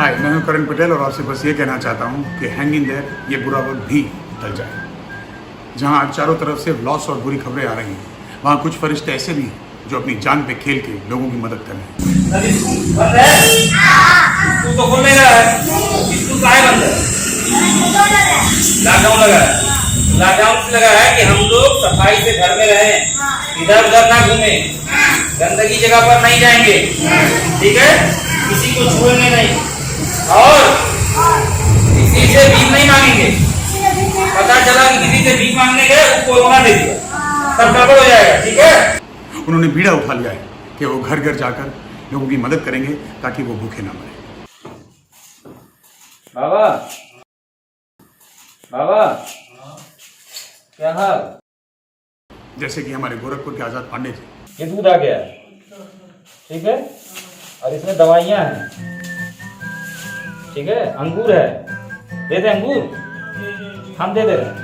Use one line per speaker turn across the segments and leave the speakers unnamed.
हाय, मैं हूं करण पटेल और आपसे बस ये कहना चाहता हूं कि हैंग इन देयर, ये बुरा वक्त भी टल जाए। जहां आज चारों तरफ से लॉस और बुरी खबरें आ रही हैं, वहां कुछ फरिश्ते ऐसे भी हैं जो अपनी जान पे खेल के लोगों की मदद कर रहे हैं।
स्कूल तो खोलने का है, स्कूल का है बंद है, लॉकडाउन लगा है। लॉकडाउन से लगा है कि हम लोग सफाई से घर में रहें, इधर उधर ना घूमें, गंदगी जगह पर नहीं जाएंगे, ठीक है, किसी को छूएंगे नहीं और किसी से भीख नहीं मांगेंगे। पता चला कि किसी से भीख मांगने गए, वो कोरोना दे दिया, सब गड़बड़ हो जाएगा, ठीक है।
उन्होंने बीड़ा उठा लिया है कि वो घर घर जाकर लोगों की मदद करेंगे ताकि वो भूखे ना मरे।
बाबा बाबा क्या हाल?
जैसे कि हमारे गोरखपुर के आजाद पांडे जी।
ये दूध आ गया, ठीक है, और इसमें दवाइयाँ हैं, ठीक है, अंगूर है, दे दे अंगूर, हम दे दे रहे हैं।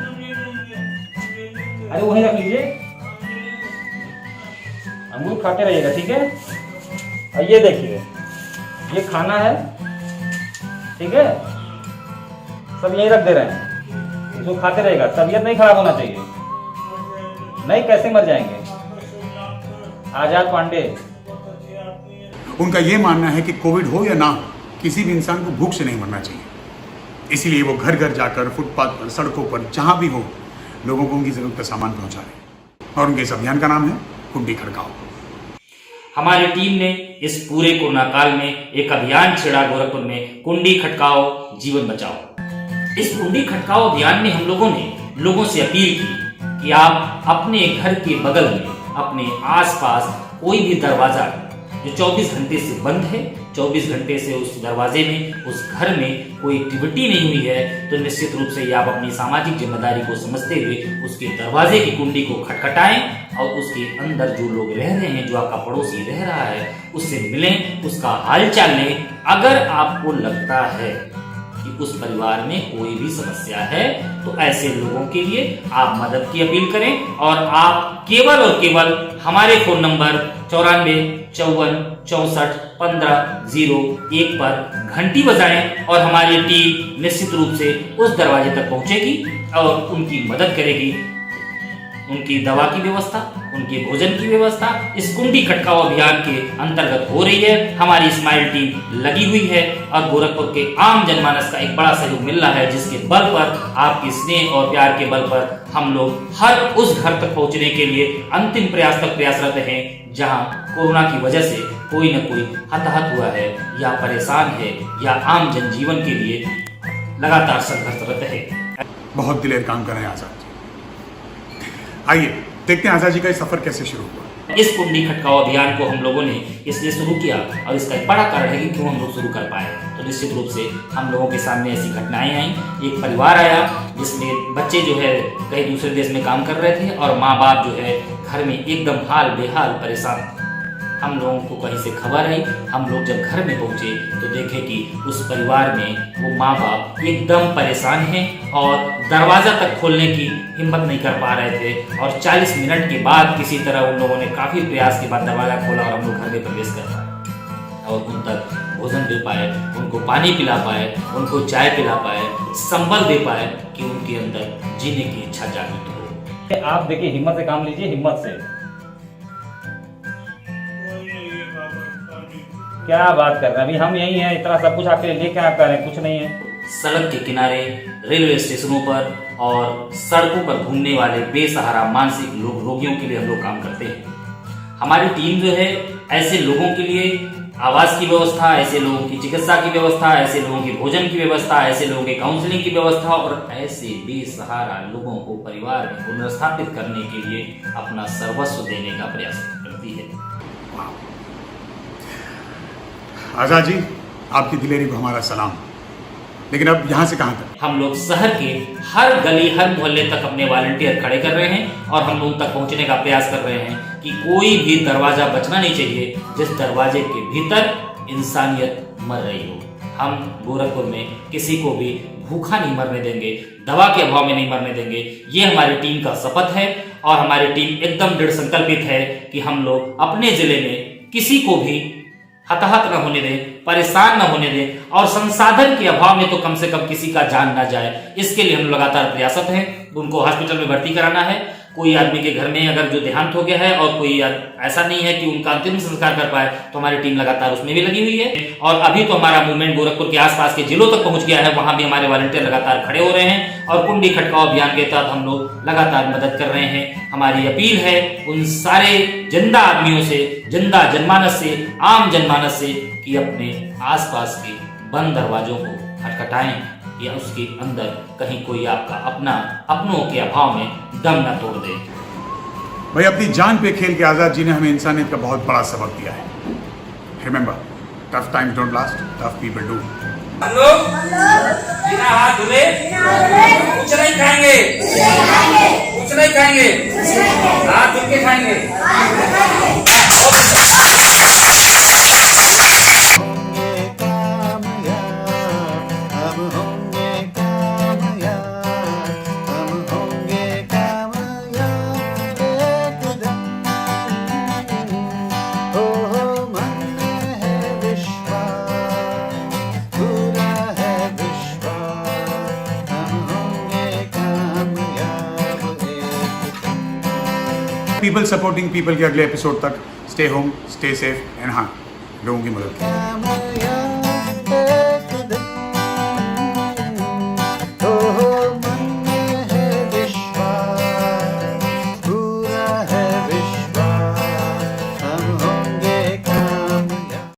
अरे वहीं रख लीजिए, अंगूर खाते रहिएगा, ठीक है। और ये देखिए, ये खाना है, ठीक है, सब यहीं रख दे रहे हैं, इसको खाते रहेगा। तबीयत नहीं खराब होना चाहिए, नहीं कैसे मर जाएंगे। आजाद पांडे।
उनका ये मानना है कि कोविड हो या ना हो, किसी भी इंसान को भूख से नहीं मरना चाहिए। इसीलिए वो घर घर जाकर, फुटपाथ पर, सड़कों पर, जहां भी हो, लोगों को उनकी जरूरत का सामान पहुंचा रहे हैं। और उनके इस अभियान का नाम है कुंडी खड़काओ।
हमारी टीम ने इस पूरे कोरोना काल में एक अभियान छेड़ा गोरखपुर में, कुंडी खटकाओ जीवन बचाओ। इस कुंडी खटकाओ अभियान में हम लोगों ने लोगों से अपील की कि आप अपने घर के बगल में, अपने आसपास कोई भी दरवाजा जो 24 घंटे से बंद है, 24 घंटे से उस दरवाजे में, उस घर में कोई एक्टिविटी नहीं हुई है, तो निश्चित रूप से आप अपनी सामाजिक जिम्मेदारी को समझते हुए उसके दरवाजे की कुंडी को खटखटाएं और उसके अंदर जो लोग रह रहे हैं, जो आपका पड़ोसी रह रहा है, उससे मिलें, उसका हालचाल लें। अगर आपको लगता है कि उस परिवार में कोई भी समस्या है, तो ऐसे लोगों के लिए आप मदद की अपील करें और आप केवल और केवल हमारे फोन नंबर 9454641501 पर घंटी बजाएं और हमारी टीम निश्चित रूप से उस दरवाजे तक पहुंचेगी और उनकी मदद करेगी। उनकी दवा की व्यवस्था, उनके भोजन की व्यवस्था इस कुंडी खटकाओ अभियान के अंतर्गत हो रही है। हमारी स्माइल टीम लगी हुई है और गोरखपुर के आम जनमानस का एक बड़ा सहयोग मिल रहा है, जिसके बल पर, आपके स्नेह और प्यार के बल पर हम लोग हर उस घर तक पहुंचने के लिए अंतिम प्रयास तक प्रयासरत हैं, जहां कोरोना की वजह से कोई न कोई हताहत हुआ है या परेशान है या आम जनजीवन के लिए लगातार संघर्षरत है।
बहुत दिलेर काम कर रहे हैं आजाद जी। आइए देखते हैं आजाद जी का ये सफर कैसे शुरू हुआ।
इस कुंडी खटकाओ अभियान को हम लोगों ने इसलिए शुरू किया और इसका एक बड़ा कारण है कि क्यों हम लोग शुरू कर पाए। तो निश्चित रूप से हम लोगों के सामने ऐसी घटनाएं आई। एक परिवार आया जिसमें बच्चे जो है कहीं दूसरे देश में काम कर रहे थे और माँ बाप जो है घर में एकदम हाल बेहाल परेशान। हम लोगों को कहीं से खबर आई, हम लोग जब घर में पहुंचे तो देखे कि उस परिवार में वो माँ बाप एकदम परेशान हैं और दरवाजा तक खोलने की हिम्मत नहीं कर पा रहे थे। और 40 मिनट के बाद किसी तरह उन लोगों ने काफी प्रयास के बाद दरवाजा खोला और हम लोग घर में प्रवेश कर पाए और उन तक भोजन दे पाए, उनको पानी पिला पाए, उनको चाय पिला पाए, संबल दे पाए कि उनके अंदर जीने की इच्छा जागृत हो।
आप देखिए, हिम्मत से काम लीजिए, हिम्मत से। क्या बात कर रहे हैं, अभी हम यही हैं, इतना सब कुछ आपके लिए लेके आप कह रहे हैं, कुछ नहीं है।
सड़क के किनारे, रेलवे स्टेशनों पर और सड़कों पर घूमने वाले बेसहारा मानसिक रोगियों के लिए हम लोग काम करते हैं। हमारी टीम जो है ऐसे लोगों के लिए आवास की व्यवस्था, ऐसे लोगों की चिकित्सा की व्यवस्था, ऐसे लोगों के भोजन की व्यवस्था, ऐसे लोगों के काउंसलिंग की व्यवस्था और ऐसे बेसहारा लोगों को परिवार में पुनर्स्थापित करने के लिए अपना सर्वस्व देने का प्रयास करती है।
आजाद जी, आपकी दिलेरी को हमारा सलाम। लेकिन अब यहाँ से कहाँ तक?
हम लोग शहर के हर गली, हर मोहल्ले तक अपने वॉलंटियर खड़े कर रहे हैं और हम लोग तक पहुंचने का प्रयास कर रहे हैं कि कोई भी दरवाजा बचना नहीं चाहिए जिस दरवाजे के भीतर इंसानियत मर रही हो। हम गोरखपुर में किसी को भी भूखा नहीं मरने देंगे, दवा के अभाव में नहीं मरने देंगे। ये हमारी टीम का शपथ है और हमारी टीम एकदम दृढ़ संकल्पित है कि हम लोग अपने जिले में किसी को भी हताहत न होने दें, परेशान न होने दें और संसाधन के अभाव में तो कम से कम किसी का जान न जाए, इसके लिए हम लगातार प्रयासत हैं। उनको हॉस्पिटल में भर्ती कराना है। कोई आदमी के घर में अगर जो देहांत हो गया है और कोई ऐसा नहीं है कि उनका अंतिम संस्कार कर पाए, तो हमारी टीम लगातार उसमें भी लगी हुई है। और अभी तो हमारा मूवमेंट गोरखपुर के आसपास के जिलों तक पहुंच गया है, वहां भी हमारे वॉलंटियर लगातार खड़े हो रहे हैं और कुंडी खटकाओ अभियान के तहत हम लोग लगातार मदद कर रहे हैं। हमारी अपील है उन सारे जिंदा आदमियों से, जिंदा जनमानस से, आम जनमानस से कि अपने आसपास के बंद दरवाजों को खटखटाएं या उसके अंदर कहीं कोई आपका अपनों के अभाव में दम न तोड़ दे।
भाई अपनी जान पे खेल के आज़ाद जी ने हमें इंसानियत का बहुत बड़ा सबक दिया है। Remember, tough times don't last, tough people do.
हम लोग बिना हाथ धुले कुछ नहीं खाएंगे, कुछ नहीं खाएंगे, हाथ धुल के खाएंगे।
पीपल सपोर्टिंग पीपल के अगले एपिसोड तक stay home, stay safe and हाँ, लोगों की मदद करें।